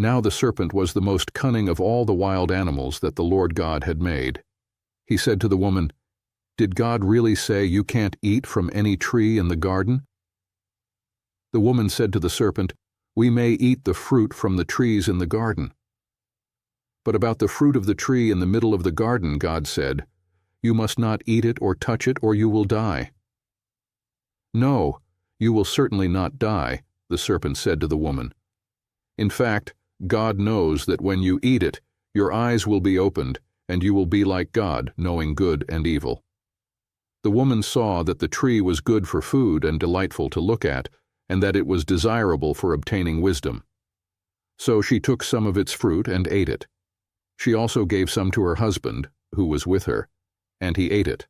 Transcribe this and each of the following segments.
Now the serpent was the most cunning of all the wild animals that the Lord God had made. He said to the woman, "Did God really say you can't eat from any tree in the garden?" The woman said to the serpent, "We may eat the fruit from the trees in the garden." But about the fruit of the tree in the middle of the garden, God said, "You must not eat it or touch it, or you will die." "No, you will certainly not die," the serpent said to the woman. "In fact, God knows that when you eat it, your eyes will be opened, and you will be like God, knowing good and evil." The woman saw that the tree was good for food and delightful to look at, and that it was desirable for obtaining wisdom. So she took some of its fruit and ate it. She also gave some to her husband, who was with her, and he ate it.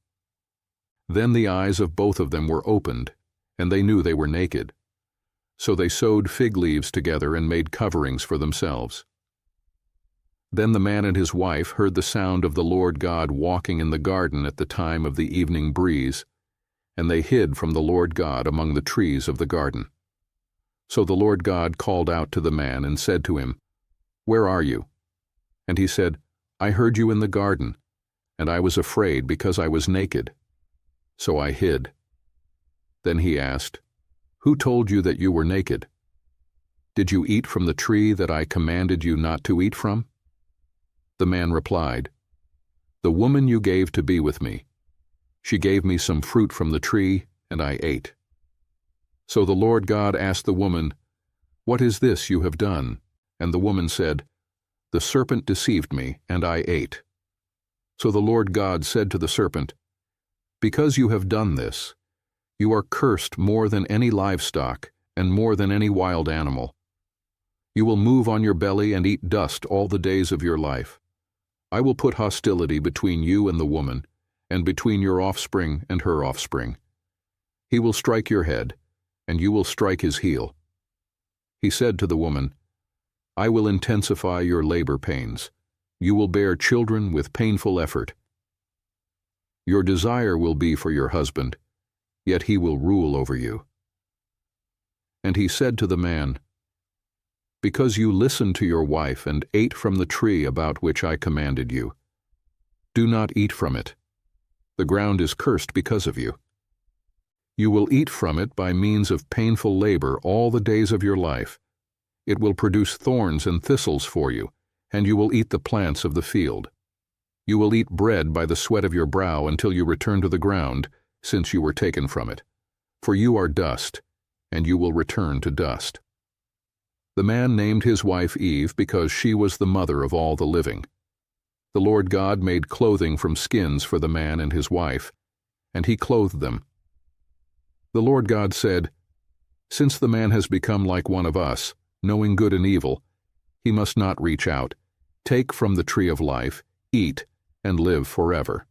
Then the eyes of both of them were opened, and they knew they were naked. So they sewed fig leaves together and made coverings for themselves. Then the man and his wife heard the sound of the Lord God walking in the garden at the time of the evening breeze, and they hid from the Lord God among the trees of the garden. So the Lord God called out to the man and said to him, "Where are you?" And he said, "I heard you in the garden, and I was afraid because I was naked. So I hid." Then he asked, "Who told you that you were naked? Did you eat from the tree that I commanded you not to eat from?" The man replied, "The woman you gave to be with me. She gave me some fruit from the tree, and I ate." So the Lord God asked the woman, "What is this you have done?" And the woman said, "The serpent deceived me, and I ate." So the Lord God said to the serpent, "Because you have done this, you are cursed more than any livestock and more than any wild animal. You will move on your belly and eat dust all the days of your life. I will put hostility between you and the woman, and between your offspring and her offspring. He will strike your head, and you will strike his heel." He said to the woman, "I will intensify your labor pains. You will bear children with painful effort. Your desire will be for your husband, yet he will rule over you." And he said to the man, "Because you listened to your wife and ate from the tree about which I commanded you, do not eat from it. The ground is cursed because of you. You will eat from it by means of painful labor all the days of your life. It will produce thorns and thistles for you, and you will eat the plants of the field. You will eat bread by the sweat of your brow until you return to the ground, since you were taken from it. For you are dust, and you will return to dust." The man named his wife Eve because she was the mother of all the living. The Lord God made clothing from skins for the man and his wife, and he clothed them. The Lord God said, "Since the man has become like one of us, knowing good and evil, he must not reach out. Take from the tree of life, eat, and live forever."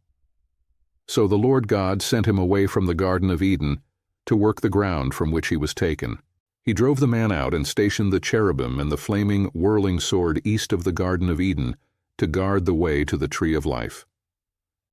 So the Lord God sent him away from the Garden of Eden to work the ground from which he was taken. He drove the man out and stationed the cherubim and the flaming, whirling sword east of the Garden of Eden to guard the way to the tree of life.